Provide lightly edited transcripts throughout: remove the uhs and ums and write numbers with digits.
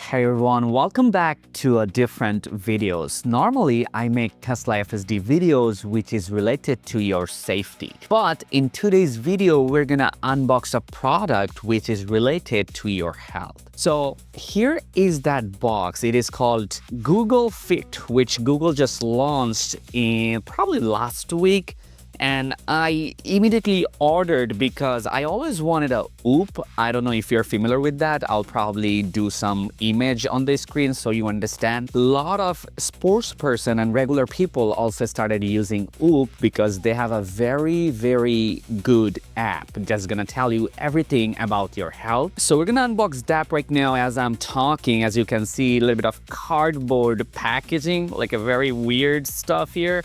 Hey everyone, welcome back to a different videos. Normally, I make Tesla FSD videos which is related to your safety. But in today's video, we're gonna unbox a product which is related to your health. So here is that box. It is called Google Fit, which Google just launched in probably last week. And I immediately ordered because I always wanted a Whoop. I don't know if you're familiar with that. I'll probably do some image on the screen so you understand. A lot of sports person and regular people also started using Whoop because they have a very good app that's gonna tell you everything about your health. So we're gonna unbox that right now as I'm talking. As you can see, a little bit of cardboard packaging, like a very weird stuff here.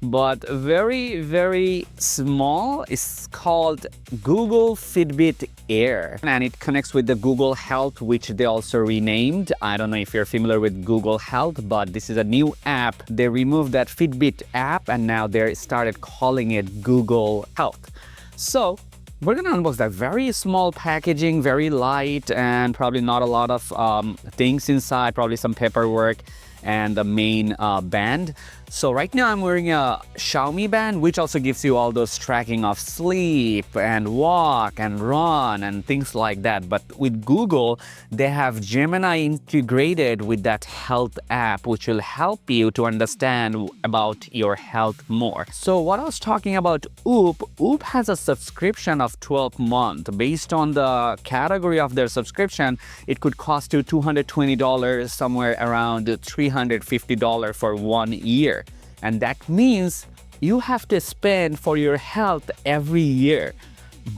But very small. It's called Google Fitbit Air, and it connects with the Google Health, which they also renamed. I don't know if you're familiar with Google Health, but this is a new app. They removed that Fitbit app and now they started calling it Google Health. So we're gonna unbox that. Very small packaging, very light, and probably not a lot of things inside, probably some paperwork and the main band. So right now I'm wearing a Xiaomi band, which also gives you all those tracking of sleep and walk and run and things like that. But with Google, they have Gemini integrated with that health app, which will help you to understand about your health more. So what I was talking about Whoop has a subscription of 12 months. Based on the category of their subscription, it could cost you $220, somewhere around $350 for 1 year. And that means you have to spend for your health every year.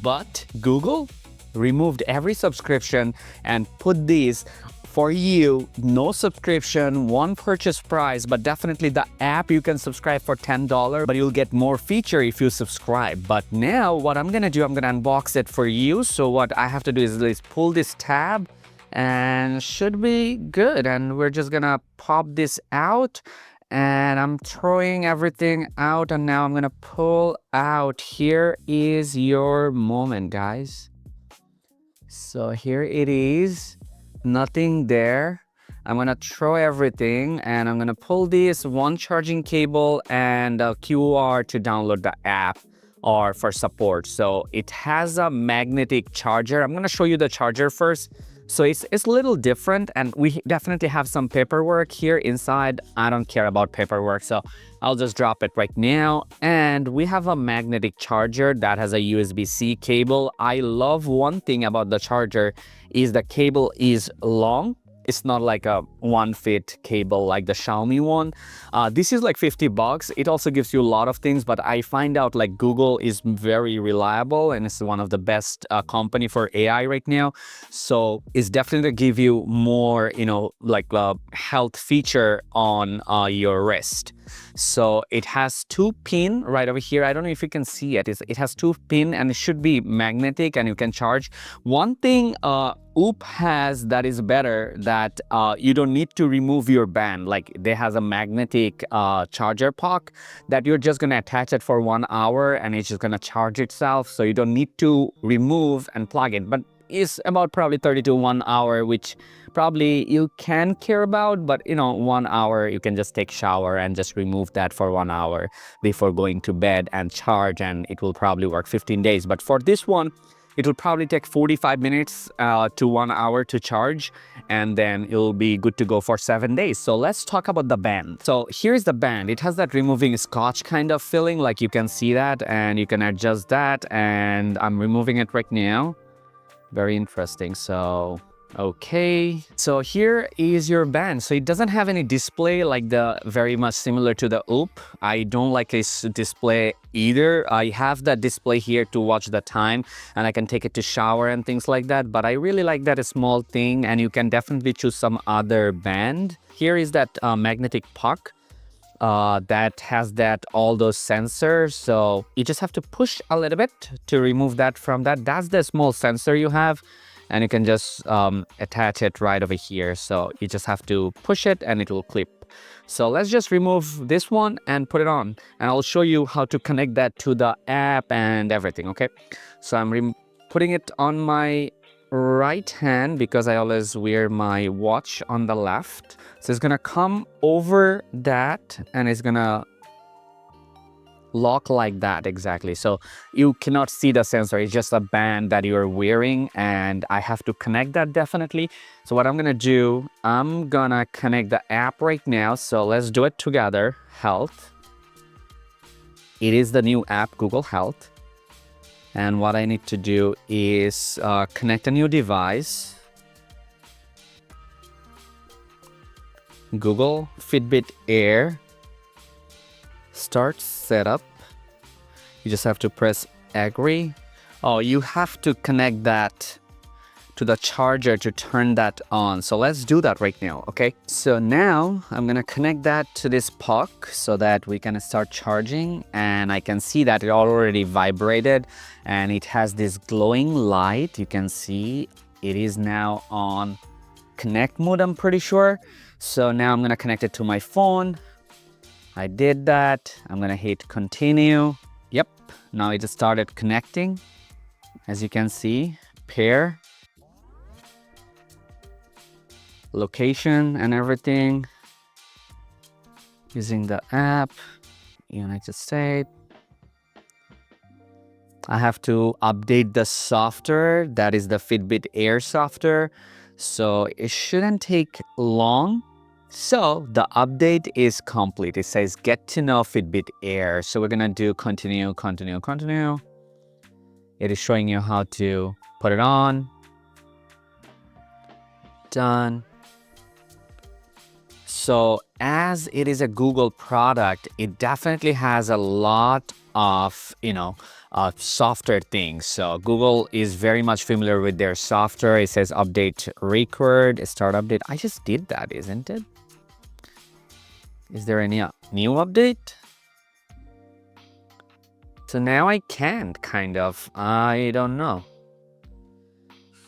But Google removed every subscription and put these for you, no subscription, one purchase price, but definitely the app you can subscribe for $10, but you'll get more feature if you subscribe. But now what I'm gonna do, I'm gonna unbox it for you. So what I have to do is pull this tab and should be good. And we're just gonna pop this out. And I'm throwing everything out, and now I'm gonna pull out. Here is your moment, guys. So here it is, nothing there. I'm gonna throw everything and I'm gonna pull this one charging cable and a QR to download the app or for support. So it has a magnetic charger. I'm gonna show you the charger first. So it's a little different, and we definitely have some paperwork here inside. I don't care about paperwork, so I'll just drop it right now. And we have a magnetic charger that has a USB-C cable. I love one thing about the charger is the cable is long. It's not like a 1-foot cable like the Xiaomi one. This is like $50. It also gives you a lot of things, but I find out like Google is very reliable and it's one of the best company for AI right now. So it's definitely give you more, like health feature on your wrist. So it has 2 pin right over here. I don't know if you can see it. It has 2 pin and it should be magnetic and you can charge. One thing Whoop has that is better, that you don't need to remove your band. Like they has a magnetic charger puck that you're just gonna attach it for 1 hour and it's just gonna charge itself. So you don't need to remove and plug it. But it's about probably 30 to 1 hour, which probably you can care about, but 1 hour you can just take shower and just remove that for 1 hour before going to bed and charge, and it will probably work 15 days. But for this one, it will probably take 45 minutes to 1 hour to charge, and then it'll be good to go for 7 days. So let's talk about the band. So here's the band. It has that removing scotch kind of feeling, like you can see that, and you can adjust that, and I'm removing it right now. Very interesting. So okay, so here is your band. So it doesn't have any display like the very much similar to the Whoop. I don't like this display either. I have that display here to watch the time and I can take it to shower and things like that, but I really like that small thing, and you can definitely choose some other band. Here is that magnetic puck that has all those sensors. So you just have to push a little bit to remove that from that. That's the small sensor you have, and you can just attach it right over here. So you just have to push it and it will clip. So let's just remove this one and put it on, and I'll show you how to connect that to the app and everything. Okay, so I'm putting it on my right hand because I always wear my watch on the left. So it's gonna come over that and it's gonna lock like that exactly. So you cannot see the sensor, it's just a band that you're wearing, and I have to connect that definitely. So what I'm gonna do, I'm gonna connect the app right now. So let's do it together. Health. It is the new app, Google Health. And what I need to do is connect a new device. Google Fitbit Air. Start setup. You just have to press agree. Oh, you have to connect that to the charger to turn that on. So let's do that right now, okay? So now I'm gonna connect that to this puck so that we can start charging, and I can see that it already vibrated and it has this glowing light. You can see it is now on connect mode, I'm pretty sure. So now I'm gonna connect it to my phone. I did that. I'm gonna hit continue. Yep, now it just started connecting. As you can see, pair, location and everything, using the app, United States. I have to update the software, that is the Fitbit Air software, so it shouldn't take long. So the update is complete. It says get to know Fitbit Air. So we're gonna do continue, continue, continue. It is showing you how to put it on. Done. So as it is a Google product, it definitely has a lot of, software things. So Google is very much familiar with their software. It says update record, start update. I just did that, isn't it? Is there any new update? So now I can't, kind of. I don't know.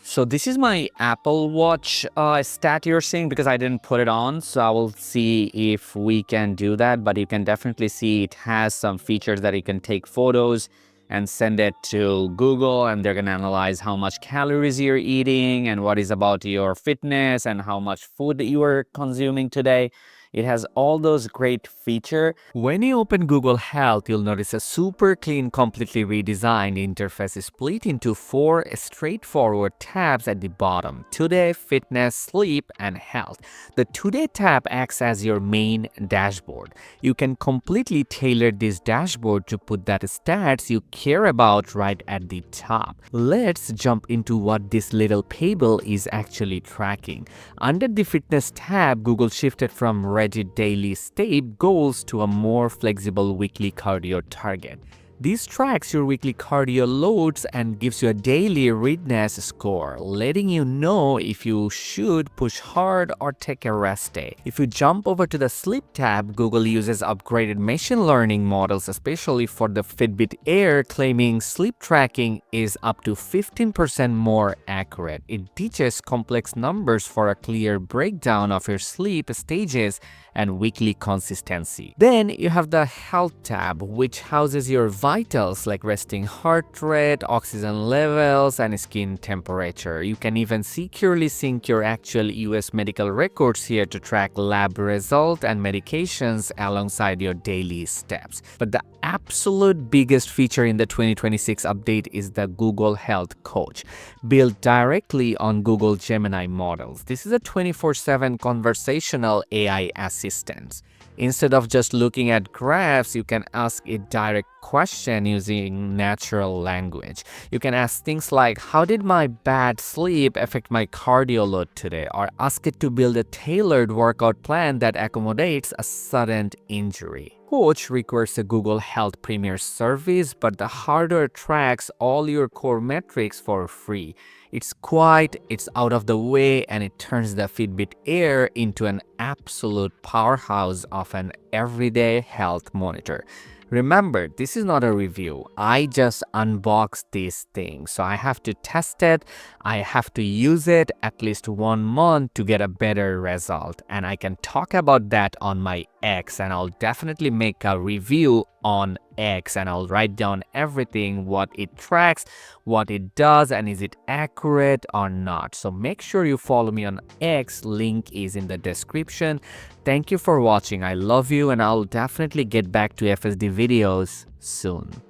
So this is my Apple Watch stat you're seeing because I didn't put it on. So I will see if we can do that. But you can definitely see it has some features that you can take photos and send it to Google, and they're going to analyze how much calories you're eating and what is about your fitness and how much food you are consuming today. It has all those great features. When you open Google Health, you'll notice a super clean, completely redesigned interface is split into 4 straightforward tabs at the bottom: Today, Fitness, Sleep, and Health. The Today tab acts as your main dashboard. You can completely tailor this dashboard to put that stats you care about right at the top. Let's jump into what this little table is actually tracking. Under the Fitness tab, Google shifted from rigid daily state goals to a more flexible weekly cardio target. This tracks your weekly cardio loads and gives you a daily readiness score, letting you know if you should push hard or take a rest day. If you jump over to the Sleep tab, Google uses upgraded machine learning models, especially for the Fitbit Air, claiming sleep tracking is up to 15% more accurate. It teaches complex numbers for a clear breakdown of your sleep stages and weekly consistency. Then you have the Health tab, which houses your vitals like resting heart rate, oxygen levels, and skin temperature. You can even securely sync your actual US medical records here to track lab results and medications alongside your daily steps. But the absolute biggest feature in the 2026 update is the Google Health Coach, built directly on Google Gemini models. This is a 24/7 conversational AI assistant. Instead of just looking at graphs, you can ask a direct question using natural language. You can ask things like, how did my bad sleep affect my cardio load today? Or ask it to build a tailored workout plan that accommodates a sudden injury. Coach requires a Google Health Premier service, but the hardware tracks all your core metrics for free. It's quiet, it's out of the way, and it turns the Fitbit Air into an absolute powerhouse of an everyday health monitor. Remember, this is not a review. I just unboxed this thing. So I have to test it. I have to use it at least 1 month to get a better result. And I can talk about that on my X, and I'll definitely make a review on X, and I'll write down everything, what it tracks, what it does, and is it accurate or not. So make sure you follow me on X. Link is in the description. Thank you for watching. I love you, and I'll definitely get back to FSD videos soon.